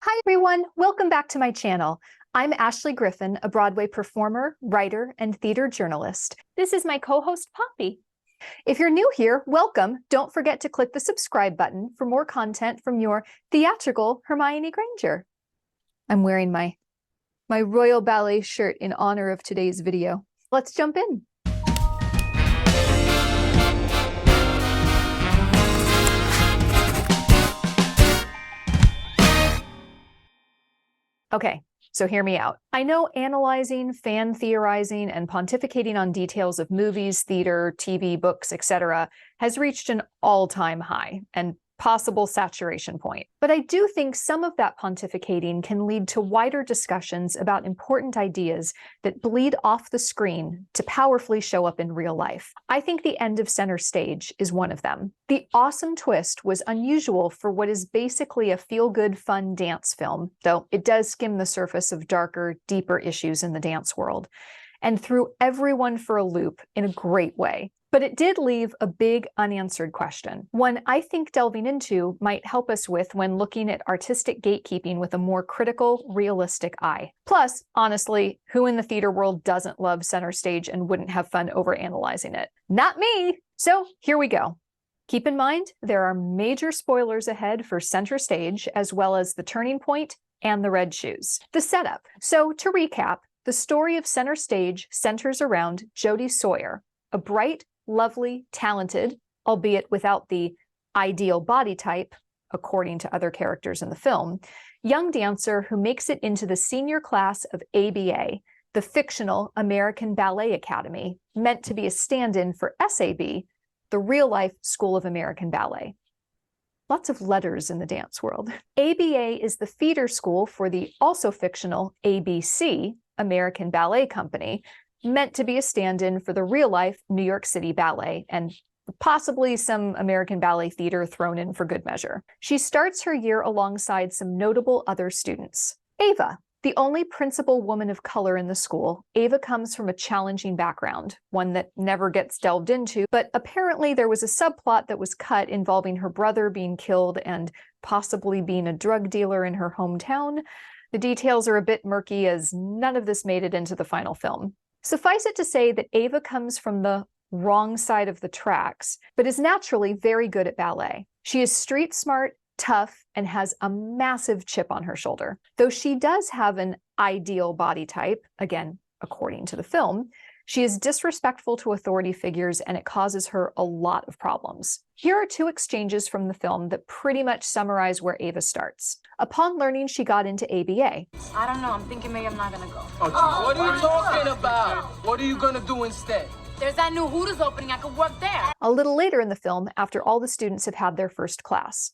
Hi everyone, welcome back to my channel. I'm Ashley Griffin, a Broadway performer, writer, and theater journalist. This is my co-host Poppy. If you're new here, welcome. Don't forget to click the subscribe button for more content from your theatrical Hermione Granger. I'm wearing my Royal Ballet shirt in honor of today's video. Let's jump in. Okay, so hear me out. I know analyzing, fan theorizing, and pontificating on details of movies, theater, TV, books, etc. has reached an all-time high and possible saturation point. But I do think some of that pontificating can lead to wider discussions about important ideas that bleed off the screen to powerfully show up in real life. I think The End of Center Stage is one of them. The awesome twist was unusual for what is basically a feel-good, fun dance film, though it does skim the surface of darker, deeper issues in the dance world, and threw everyone for a loop in a great way. But it did leave a big unanswered question, one I think delving into might help us with when looking at artistic gatekeeping with a more critical, realistic eye. Plus, honestly, who in the theater world doesn't love Center Stage and wouldn't have fun overanalyzing it? Not me! So here we go. Keep in mind, there are major spoilers ahead for Center Stage, as well as The Turning Point and The Red Shoes. The setup. So to recap, the story of Center Stage centers around Jody Sawyer, a bright, lovely, talented, albeit without the ideal body type, according to other characters in the film, young dancer who makes it into the senior class of ABA, the fictional American Ballet Academy, meant to be a stand-in for SAB, the real-life School of American Ballet. Lots of letters in the dance world. ABA is the feeder school for the also fictional ABC, American Ballet Company, meant to be a stand-in for the real-life New York City Ballet, and possibly some American Ballet theater thrown in for good measure. She starts her year alongside some notable other students. Ava, the only principal woman of color in the school, Ava comes from a challenging background, one that never gets delved into, but apparently there was a subplot that was cut involving her brother being killed and possibly being a drug dealer in her hometown. The details are a bit murky as none of this made it into the final film. Suffice it to say that Ava comes from the wrong side of the tracks, but is naturally very good at ballet. She is street smart, tough, and has a massive chip on her shoulder. Though she does have an ideal body type, again, according to the film, she is disrespectful to authority figures and it causes her a lot of problems. Here are two exchanges from the film that pretty much summarize where Ava starts. Upon learning she got into ABA. I don't know, I'm thinking maybe I'm not gonna go. What are you talking about? What are you gonna do instead? There's that new Hooters opening, I could work there. A little later in the film, after all the students have had their first class.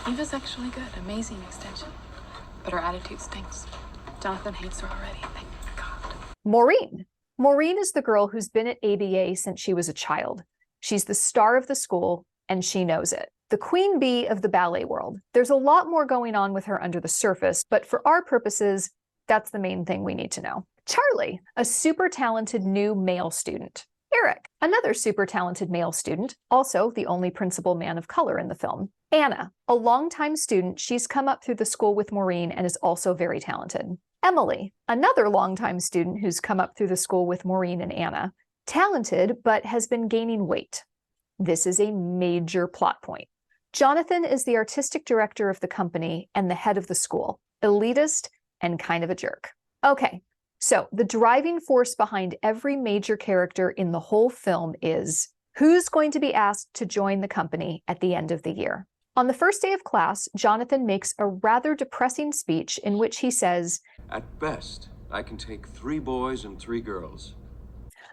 Eva's actually good, amazing extension. But her attitude stinks. Jonathan hates her already, thank God. Maureen. Maureen is the girl who's been at ABA since she was a child. She's the star of the school, and she knows it. The queen bee of the ballet world. There's a lot more going on with her under the surface, but for our purposes, that's the main thing we need to know. Charlie, a super talented new male student. Eric, another super talented male student, also the only principal man of color in the film. Anna, a longtime student, she's come up through the school with Maureen and is also very talented. Emily, another longtime student who's come up through the school with Maureen and Anna. Talented, but has been gaining weight. This is a major plot point. Jonathan is the artistic director of the company and the head of the school. Elitist and kind of a jerk. Okay, so the driving force behind every major character in the whole film is who's going to be asked to join the company at the end of the year. On the first day of class, Jonathan makes a rather depressing speech in which he says, "At best, I can take 3 boys and 3 girls."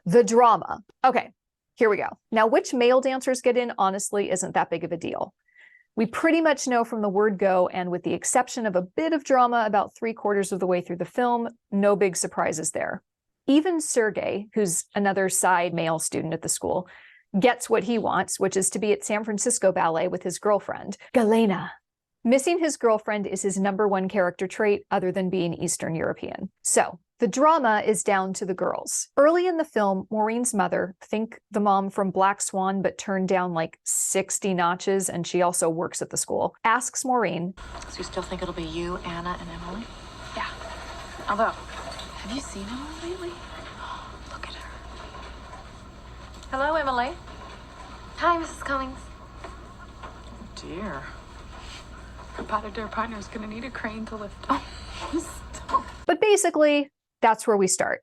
The drama. Okay, here we go. Now, which male dancers get in, honestly, isn't that big of a deal. We pretty much know from the word go, and with the exception of a bit of drama about 3/4 of the way through the film, no big surprises there. Even Sergey, who's another side male student at the school, gets what he wants, which is to be at San Francisco Ballet with his girlfriend, Galena. Missing his girlfriend is his #1 character trait other than being Eastern European. So, The drama is down to the girls. Early in the film, Maureen's mother, think the mom from Black Swan but turned down like 60 notches, and she also works at the school, asks Maureen, So you still think it'll be you, Anna, and Emily? Yeah. Although, have you seen Emily lately? Look at her. Hello, Emily. Hi, Mrs. Cummings. Dear. Her pas de deux partner is gonna need a crane to lift her. Stop. But basically, that's where we start.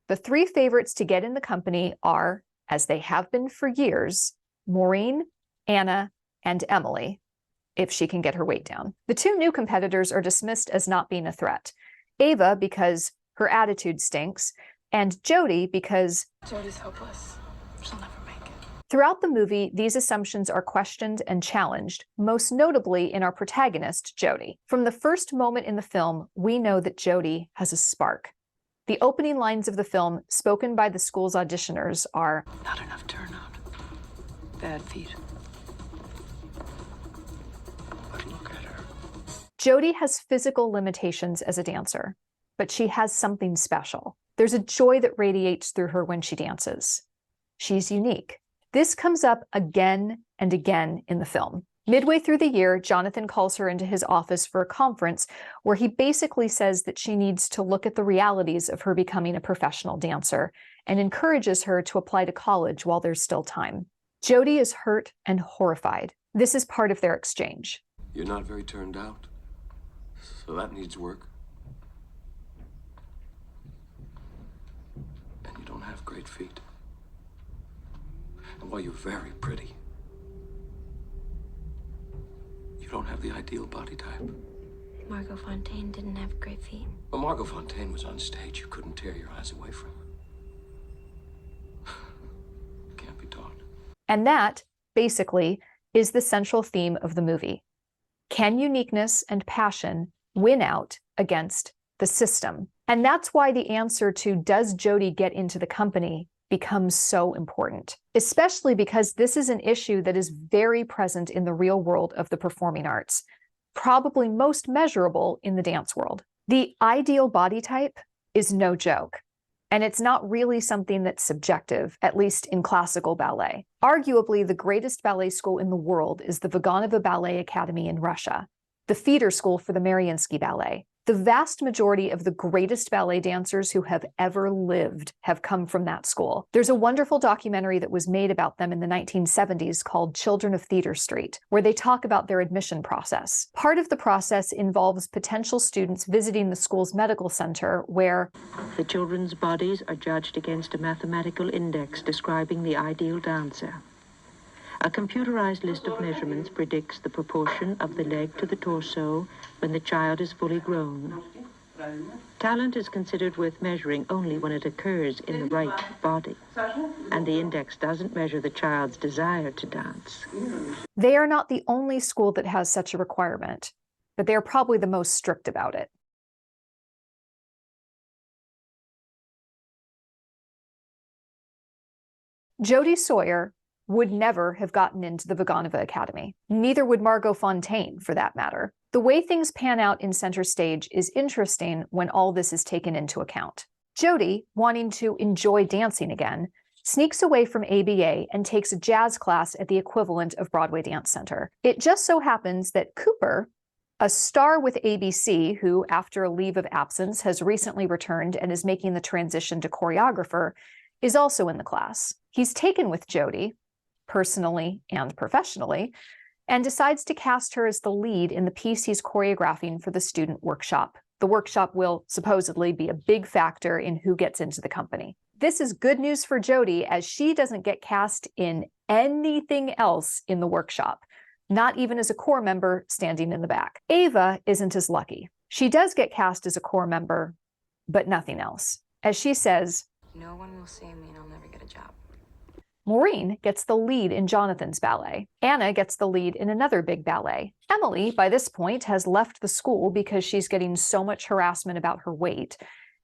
The three favorites to get in the company are, as they have been for years, Maureen, Anna, and Emily, if she can get her weight down. The two new competitors are dismissed as not being a threat. Ava, because her attitude stinks, and Jody, because Jody's hopeless. She'll never make it. throughout the movie, these assumptions are questioned and challenged, most notably in our protagonist, Jody. From the first moment in the film, we know that Jody has a spark. The opening lines of the film, spoken by the school's auditioners, are, Not enough turnout. Bad feet. But look at her. Jody has physical limitations as a dancer, but she has something special. There's a joy that radiates through her when she dances. She's unique. This comes up again and again in the film. Midway through the year, Jonathan calls her into his office for a conference where he basically says that she needs to look at the realities of her becoming a professional dancer and encourages her to apply to college while there's still time. Jody is hurt and horrified. This is part of their exchange. You're not very turned out, so that needs work. And you don't have great feet. And while you're very pretty, you don't have the ideal body type. Margot Fontaine didn't have great feet. When Margot Fontaine was on stage, you couldn't tear your eyes away from her. Can't be taught. And that, basically, is the central theme of the movie. Can uniqueness and passion win out against the system? And that's why the answer to does Jody get into the company becomes so important, especially because this is an issue that is very present in the real world of the performing arts, probably most measurable in the dance world. The ideal body type is no joke, and it's not really something that's subjective, at least in classical ballet. Arguably, the greatest ballet school in the world is the Vaganova Ballet Academy in Russia, the feeder school for the Mariinsky Ballet. The vast majority of the greatest ballet dancers who have ever lived have come from that school. There's a wonderful documentary that was made about them in the 1970s called Children of Theater Street, where they talk about their admission process. Part of the process involves potential students visiting the school's medical center where the children's bodies are judged against a mathematical index describing the ideal dancer. A computerized list of measurements predicts the proportion of the leg to the torso when the child is fully grown. Talent is considered worth measuring only when it occurs in the right body, and the index doesn't measure the child's desire to dance. they are not the only school that has such a requirement, but they are probably the most strict about it. Jody Sawyer would never have gotten into the Vaganova Academy. Neither would Margot Fontaine, for that matter. The way things pan out in Center Stage is interesting when all this is taken into account. Jody, wanting to enjoy dancing again, sneaks away from ABA and takes a jazz class at the equivalent of Broadway Dance Center. It just so happens that Cooper, a star with ABC who, after a leave of absence, has recently returned and is making the transition to choreographer, is also in the class. He's taken with Jody, personally and professionally, and decides to cast her as the lead in the piece he's choreographing for the student workshop. The workshop will supposedly be a big factor in who gets into the company. This is good news for Jody, as she doesn't get cast in anything else in the workshop, not even as a core member standing in the back. Ava isn't as lucky. She does get cast as a core member, but nothing else. As she says, No one will see me and I'll never get a job. Maureen gets the lead in Jonathan's ballet. Anna gets the lead in another big ballet. Emily, by this point, has left the school because she's getting so much harassment about her weight,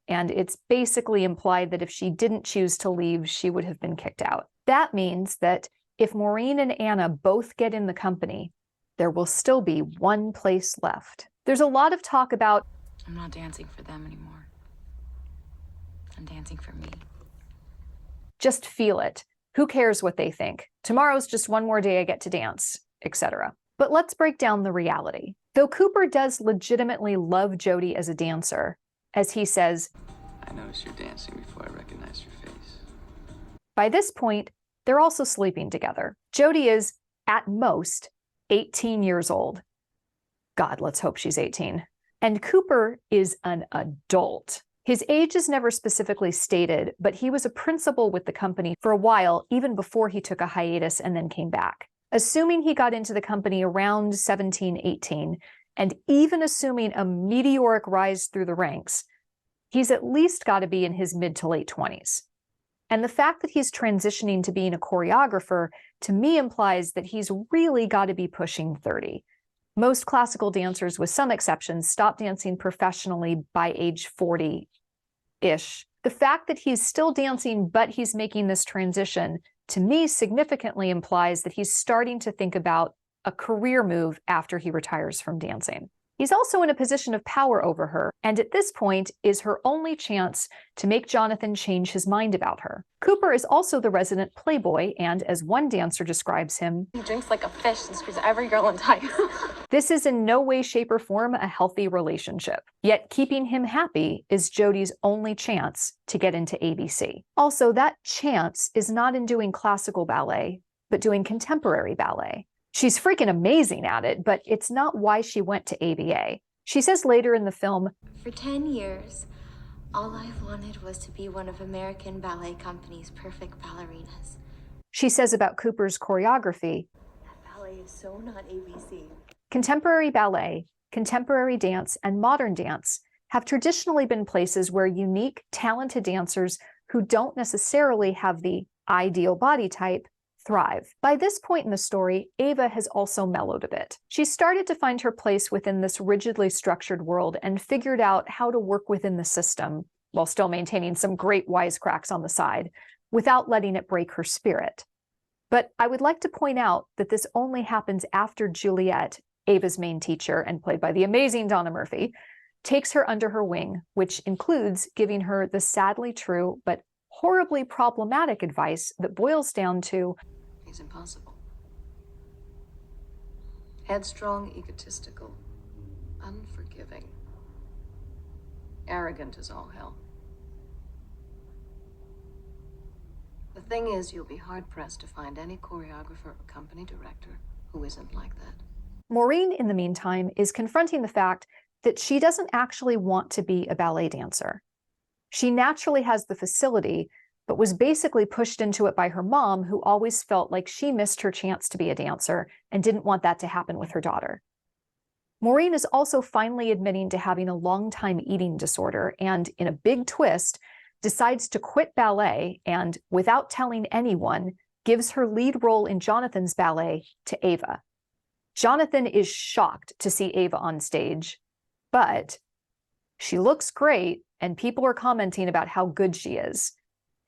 and it's basically implied that if she didn't choose to leave, she would have been kicked out. That means that if Maureen and Anna both get in the company, there will still be one place left. There's a lot of talk about, I'm not dancing for them anymore. and dancing for me. Just feel it. Who cares what they think? Tomorrow's just one more day I get to dance, etc. But let's break down the reality. Though Cooper does legitimately love Jody as a dancer, as he says, I noticed you're dancing before I recognized your face. by this point, they're also sleeping together. Jody is, at most, 18 years old. God, let's hope she's 18. And Cooper is an adult. His age is never specifically stated, but he was a principal with the company for a while, even before he took a hiatus and then came back. Assuming he got into the company around 17, 18, and even assuming a meteoric rise through the ranks, he's at least got to be in his mid to late 20s. And the fact that he's transitioning to being a choreographer, to me, implies that he's really got to be pushing 30. Most classical dancers, with some exceptions, stop dancing professionally by age 40-ish. The fact that he's still dancing, but he's making this transition, to me, significantly implies that he's starting to think about a career move after he retires from dancing. He's also in a position of power over her, and at this point is her only chance to make Jonathan change his mind about her. Cooper is also the resident playboy, and as one dancer describes him, He drinks like a fish and screws every girl in tight. this is in no way, shape, or form a healthy relationship. Yet keeping him happy is Jody's only chance to get into ABC. Also, that chance is not in doing classical ballet, but doing contemporary ballet. She's freaking amazing at it, but it's not why she went to ABA. She says later in the film, For 10 years, all I've wanted was to be one of American Ballet Company's perfect ballerinas. she says about Cooper's choreography, Ballet is so not ABC. contemporary ballet, contemporary dance, and modern dance have traditionally been places where unique, talented dancers who don't necessarily have the ideal body type thrive. By this point in the story, Ava has also mellowed a bit. She started to find her place within this rigidly structured world and figured out how to work within the system, while still maintaining some great wisecracks on the side, without letting it break her spirit. But I would like to point out that this only happens after Juliet, Ava's main teacher, and played by the amazing Donna Murphy, takes her under her wing, which includes giving her the sadly true but horribly problematic advice that boils down to, He's impossible. Headstrong, egotistical, unforgiving. Arrogant as all hell. The thing is, you'll be hard-pressed to find any choreographer or company director who isn't like that. Maureen, in the meantime, is confronting the fact that she doesn't actually want to be a ballet dancer. She naturally has the facility, but was basically pushed into it by her mom, who always felt like she missed her chance to be a dancer and didn't want that to happen with her daughter. Maureen is also finally admitting to having a long-time eating disorder and, in a big twist, decides to quit ballet and, without telling anyone, gives her lead role in Jonathan's ballet to Ava. Jonathan is shocked to see Ava on stage, but she looks great, and people are commenting about how good she is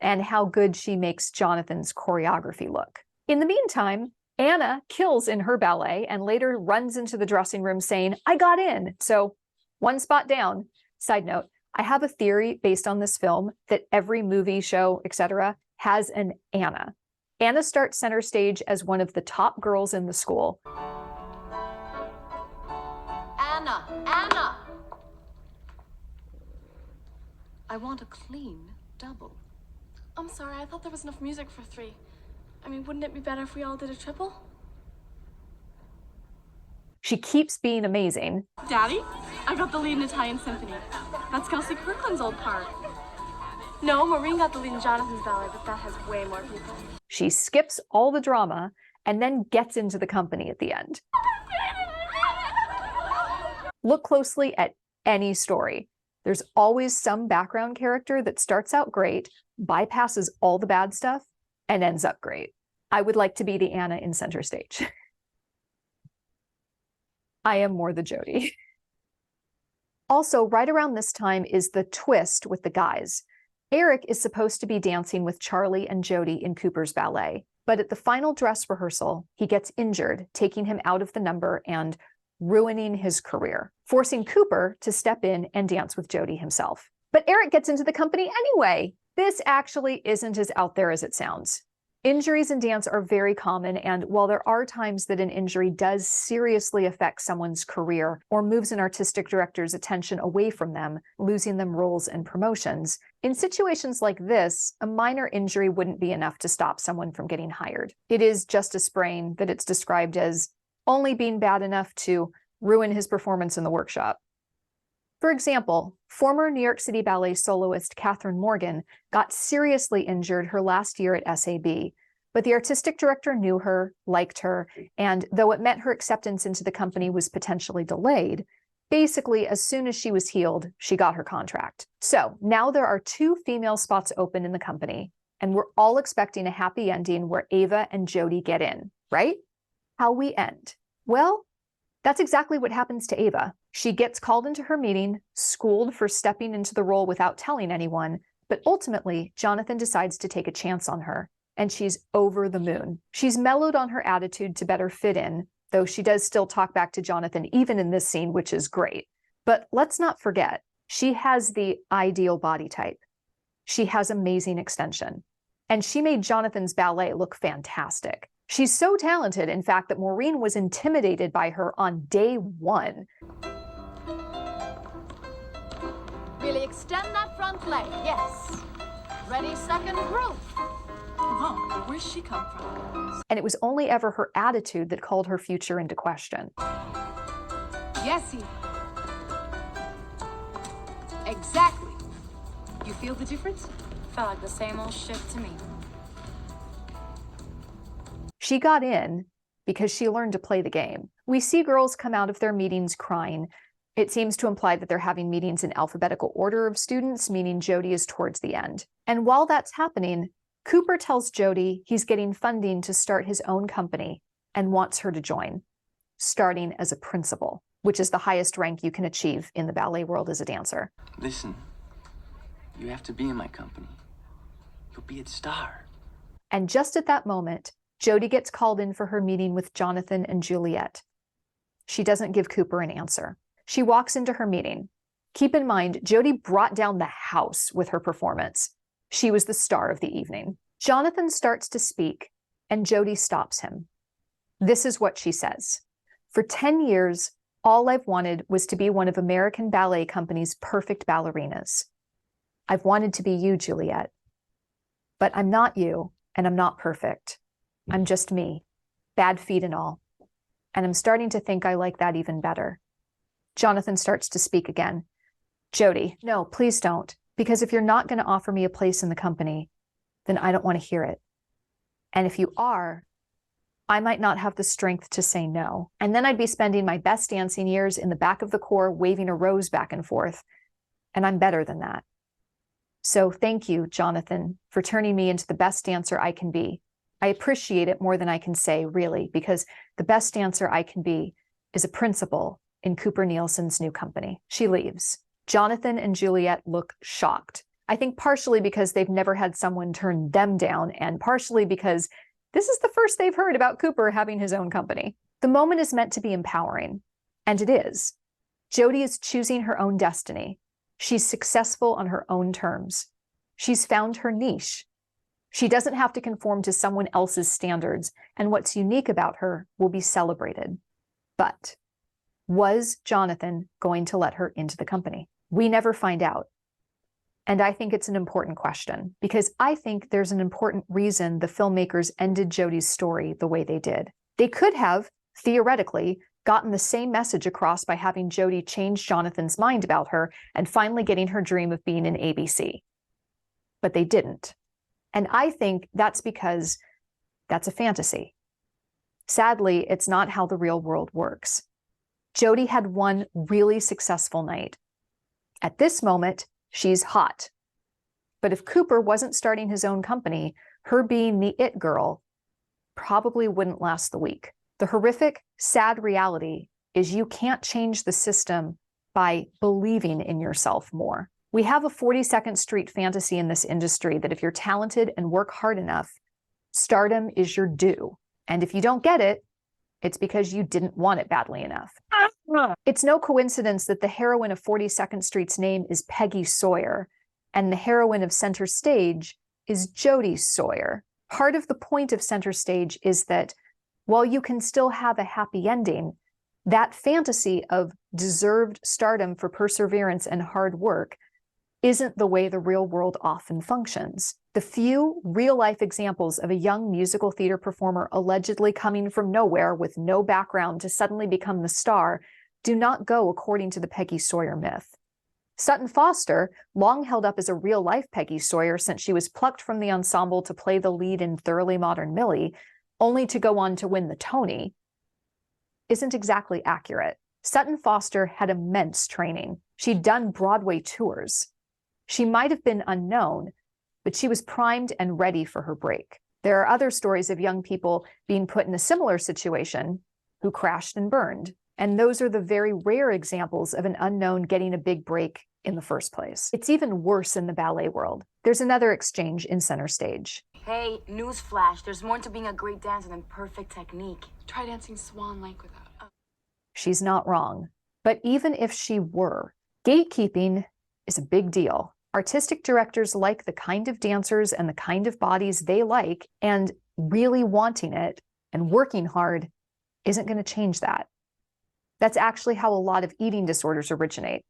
and how good she makes Jonathan's choreography look. In the meantime, Anna kills in her ballet and later runs into the dressing room saying, I got in. So one spot down. Side note, I have a theory based on this film that every movie, show, etc. has an Anna. Anna starts center stage as one of the top girls in the school. Anna! I want a clean double. I'm sorry, I thought there was enough music for 3. I mean, wouldn't it be better if we all did a triple? She keeps being amazing. Daddy, I got the lead in Italian Symphony. That's Kelsey Kirkland's old part. No, Maureen got the lead in Jonathan's ballet, but that has way more people. She skips all the drama and then gets into the company at the end. Look closely at any story. There's always some background character that starts out great, bypasses all the bad stuff, and ends up great. I would like to be the Anna in center stage. I am more the Jody. Also, right around this time is the twist with the guys. Eric is supposed to be dancing with Charlie and Jody in Cooper's ballet, but at the final dress rehearsal, he gets injured, taking him out of the number and ruining his career, forcing Cooper to step in and dance with Jody himself. But Eric gets into the company anyway. This actually isn't as out there as it sounds. Injuries in dance are very common, and while there are times that an injury does seriously affect someone's career or moves an artistic director's attention away from them, losing them roles and promotions, in situations like this, a minor injury wouldn't be enough to stop someone from getting hired. It is just a sprain that it's described as only being bad enough to ruin his performance in the workshop. For example, former New York City Ballet soloist Catherine Morgan got seriously injured her last year at SAB, but the artistic director knew her, liked her, and though it meant her acceptance into the company was potentially delayed, basically as soon as she was healed, she got her contract. So now there are 2 female spots open in the company, and we're all expecting a happy ending where Ava and Jody get in, right? How we end? Well, that's exactly what happens to Ava. She gets called into her meeting, schooled for stepping into the role without telling anyone, but ultimately, Jonathan decides to take a chance on her, and she's over the moon. She's mellowed on her attitude to better fit in, though she does still talk back to Jonathan even in this scene, which is great. But let's not forget, she has the ideal body type. She has amazing extension, and she made Jonathan's ballet look fantastic. She's so talented, in fact, that Maureen was intimidated by her on day 1. Really extend that front leg, yes. Ready, second group. Whoa, where's she come from? And it was only ever her attitude that called her future into question. Yes, Eva. Exactly. You feel the difference? Felt like the same old shit to me. She got in because she learned to play the game. We see girls come out of their meetings crying. It seems to imply that they're having meetings in alphabetical order of students, meaning Jody is towards the end. And while that's happening, Cooper tells Jody he's getting funding to start his own company and wants her to join, starting as a principal, which is the highest rank you can achieve in the ballet world as a dancer. Listen, you have to be in my company. You'll be a star. And just at that moment, Jody gets called in for her meeting with Jonathan and Juliet. She doesn't give Cooper an answer. She walks into her meeting. Keep in mind, Jody brought down the house with her performance. She was the star of the evening. Jonathan starts to speak, and Jody stops him. This is what she says. For 10 years, all I've wanted was to be one of American Ballet Company's perfect ballerinas. I've wanted to be you, Juliet. But I'm not you, and I'm not perfect. I'm just me, bad feet and all. And I'm starting to think I like that even better. Jonathan starts to speak again. Jody, no, please don't. Because if you're not going to offer me a place in the company, then I don't want to hear it. And if you are, I might not have the strength to say no. And then I'd be spending my best dancing years in the back of the corps waving a rose back and forth. And I'm better than that. So thank you, Jonathan, for turning me into the best dancer I can be. I appreciate it more than I can say, really, because the best dancer I can be is a principal in Cooper Nielsen's new company. She leaves. Jonathan and Juliet look shocked. I think partially because they've never had someone turn them down, and partially because this is the first they've heard about Cooper having his own company. The moment is meant to be empowering, and it is. Jody is choosing her own destiny. She's successful on her own terms. She's found her niche. She doesn't have to conform to someone else's standards, and what's unique about her will be celebrated. But was Jonathan going to let her into the company? We never find out. And I think it's an important question, because I think there's an important reason the filmmakers ended Jody's story the way they did. They could have, theoretically, gotten the same message across by having Jody change Jonathan's mind about her and finally getting her dream of being in ABC. But they didn't. And I think that's because that's a fantasy. Sadly, it's not how the real world works. Jody had one really successful night. At this moment, she's hot. But if Cooper wasn't starting his own company, her being the it girl probably wouldn't last the week. The horrific, sad reality is you can't change the system by believing in yourself more. We have a 42nd Street fantasy in this industry that if you're talented and work hard enough, stardom is your due. And if you don't get it, It's because you didn't want it badly enough. It's no coincidence that the heroine of 42nd Street's name is Peggy Sawyer, and the heroine of Center Stage is Jody Sawyer. Part of the point of Center Stage is that while you can still have a happy ending, that fantasy of deserved stardom for perseverance and hard work isn't the way the real world often functions. The few real-life examples of a young musical theater performer allegedly coming from nowhere with no background to suddenly become the star do not go according to the Peggy Sawyer myth. Sutton Foster, long held up as a real-life Peggy Sawyer since she was plucked from the ensemble to play the lead in Thoroughly Modern Millie, only to go on to win the Tony, isn't exactly accurate. Sutton Foster had immense training. She'd done Broadway tours. She might have been unknown, but she was primed and ready for her break. There are other stories of young people being put in a similar situation who crashed and burned, and those are the very rare examples of an unknown getting a big break in the first place. It's even worse in the ballet world. There's another exchange in Center Stage. Hey, newsflash, there's more to being a great dancer than perfect technique. Try dancing Swan Lake without. She's not wrong. But even if she were, gatekeeping is a big deal. Artistic directors like the kind of dancers and the kind of bodies they like, and really wanting it and working hard isn't going to change that. That's actually how a lot of eating disorders originate.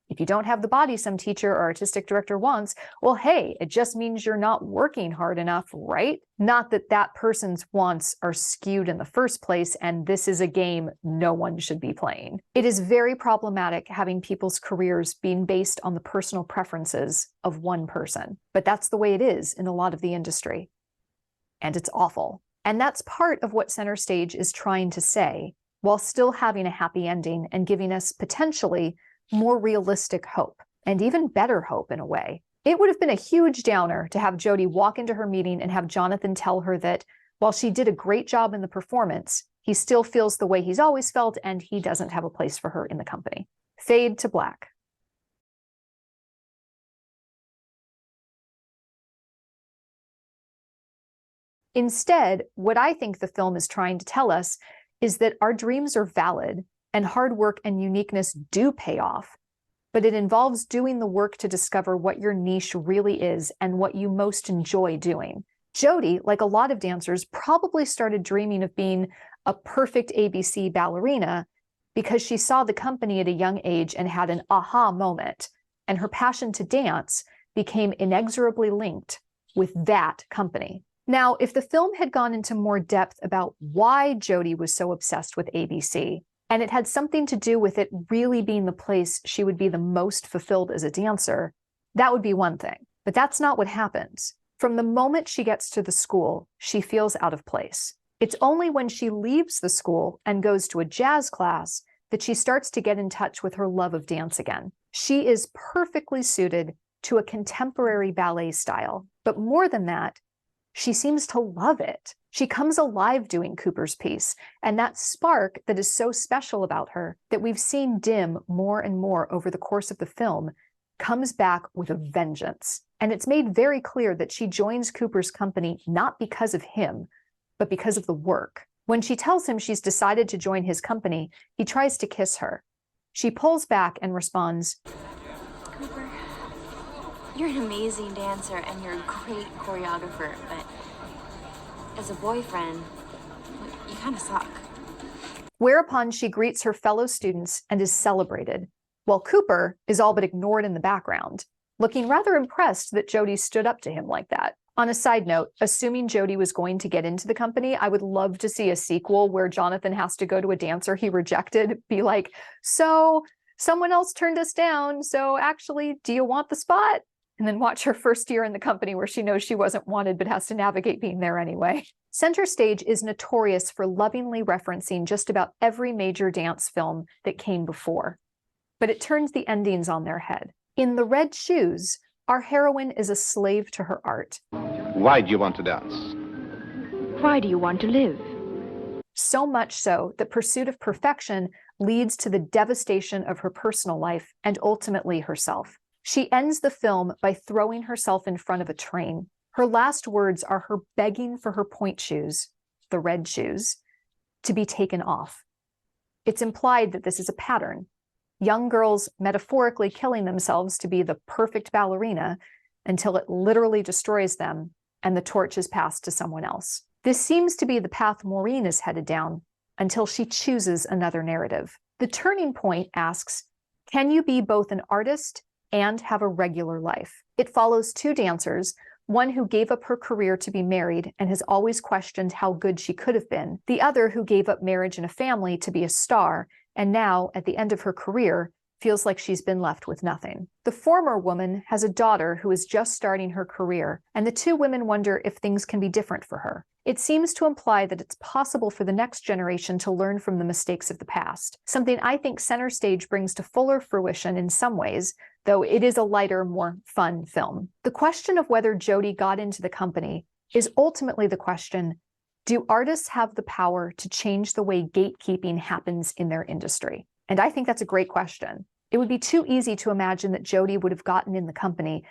If you don't have the body some teacher or artistic director wants, well, hey, it just means you're not working hard enough, right? Not that that person's wants are skewed in the first place, and this is a game no one should be playing. It is very problematic having people's careers being based on the personal preferences of one person, but that's the way it is in a lot of the industry. And it's awful. And that's part of what Center Stage is trying to say, while still having a happy ending and giving us potentially more realistic hope, and even better hope in a way. It would have been a huge downer to have Jody walk into her meeting and have Jonathan tell her that while she did a great job in the performance, he still feels the way he's always felt and he doesn't have a place for her in the company. Fade to black. Instead, what I think the film is trying to tell us is that our dreams are valid and hard work and uniqueness do pay off, but it involves doing the work to discover what your niche really is and what you most enjoy doing. Jody, like a lot of dancers, probably started dreaming of being a perfect ABC ballerina because she saw the company at a young age and had an aha moment, and her passion to dance became inexorably linked with that company. Now, if the film had gone into more depth about why Jody was so obsessed with ABC, and it had something to do with it really being the place she would be the most fulfilled as a dancer, that would be one thing. But that's not what happens. From the moment she gets to the school, she feels out of place. It's only when she leaves the school and goes to a jazz class that she starts to get in touch with her love of dance again. She is perfectly suited to a contemporary ballet style. But more than that, she seems to love it. She comes alive doing Cooper's piece, and that spark that is so special about her that we've seen dim more and more over the course of the film comes back with a vengeance. And it's made very clear that she joins Cooper's company not because of him, but because of the work. When she tells him she's decided to join his company, he tries to kiss her. She pulls back and responds, Cooper, you're an amazing dancer and you're a great choreographer, but as a boyfriend, you kind of suck. Whereupon she greets her fellow students and is celebrated, while Cooper is all but ignored in the background, looking rather impressed that Jody stood up to him like that. On a side note, assuming Jody was going to get into the company, I would love to see a sequel where Jonathan has to go to a dancer he rejected, be like, so someone else turned us down, so actually, do you want the spot? And then watch her first year in the company where she knows she wasn't wanted but has to navigate being there anyway. Center Stage is notorious for lovingly referencing just about every major dance film that came before, but it turns the endings on their head. In The Red Shoes, our heroine is a slave to her art. Why do you want to dance? Why do you want to live? So much so that pursuit of perfection leads to the devastation of her personal life and ultimately herself. She ends the film by throwing herself in front of a train. Her last words are her begging for her point shoes, the red shoes, to be taken off. It's implied that this is a pattern. Young girls metaphorically killing themselves to be the perfect ballerina until it literally destroys them and the torch is passed to someone else. This seems to be the path Maureen is headed down until she chooses another narrative. The turning point asks, can you be both an artist and have a regular life? It follows two dancers, one who gave up her career to be married and has always questioned how good she could have been, the other who gave up marriage and a family to be a star, and now, at the end of her career, feels like she's been left with nothing. The former woman has a daughter who is just starting her career, and the two women wonder if things can be different for her. It seems to imply that it's possible for the next generation to learn from the mistakes of the past, something I think Center Stage brings to fuller fruition in some ways, though it is a lighter, more fun film. The question of whether Jody got into the company is ultimately the question, do artists have the power to change the way gatekeeping happens in their industry? And I think that's a great question. It would be too easy to imagine that Jody would have gotten in the company,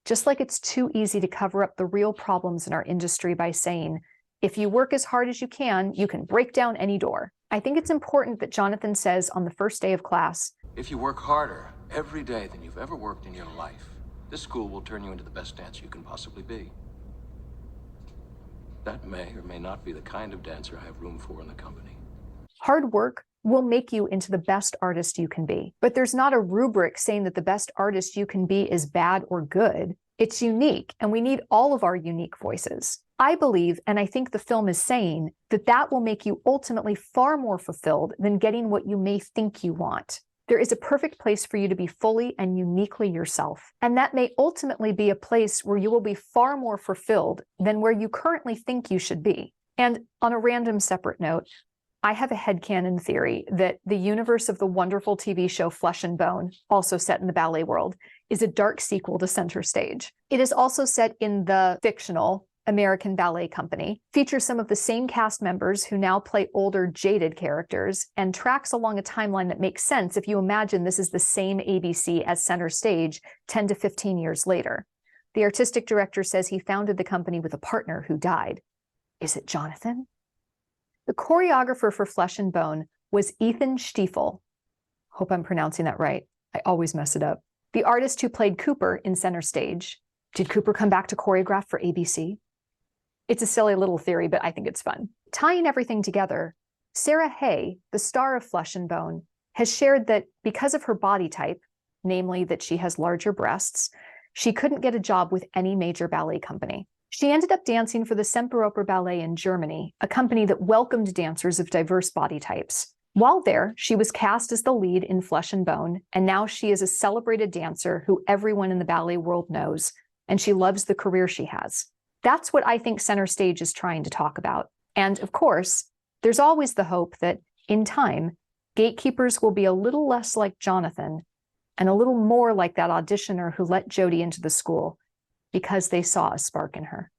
just like it's too easy to cover up the real problems in our industry by saying, if you work as hard as you can break down any door. I think it's important that Jonathan says on the first day of class, if you work harder every day than you've ever worked in your life, this school will turn you into the best dancer you can possibly be. That may or may not be the kind of dancer I have room for in the company. hard work will make you into the best artist you can be. But there's not a rubric saying that the best artist you can be is bad or good. It's unique, and we need all of our unique voices. I believe, and I think the film is saying, that that will make you ultimately far more fulfilled than getting what you may think you want. There is a perfect place for you to be fully and uniquely yourself. And that may ultimately be a place where you will be far more fulfilled than where you currently think you should be. And on a random separate note, I have a headcanon theory that the universe of the wonderful TV show Flesh and Bone, also set in the ballet world, is a dark sequel to Center Stage. It is also set in the fictional American Ballet Company, features some of the same cast members who now play older, jaded characters, and tracks along a timeline that makes sense if you imagine this is the same ABC as Center Stage 10 to 15 years later. The artistic director says he founded the company with a partner who died. Is it Jonathan? The choreographer for Flesh and Bone was Ethan Stiefel. Hope I'm pronouncing that right. I always mess it up. The artist who played Cooper in Center Stage. Did Cooper come back to choreograph for ABC? It's a silly little theory, but I think it's fun. Tying everything together, Sarah Hay, the star of Flesh and Bone, has shared that because of her body type, namely that she has larger breasts, she couldn't get a job with any major ballet company. She ended up dancing for the Semperoper Ballet in Germany, a company that welcomed dancers of diverse body types. While there, she was cast as the lead in Flesh and Bone, and now she is a celebrated dancer who everyone in the ballet world knows, and she loves the career she has. That's what I think Center Stage is trying to talk about. And of course, there's always the hope that, in time, gatekeepers will be a little less like Jonathan and a little more like that auditioner who let Jody into the school because they saw a spark in her.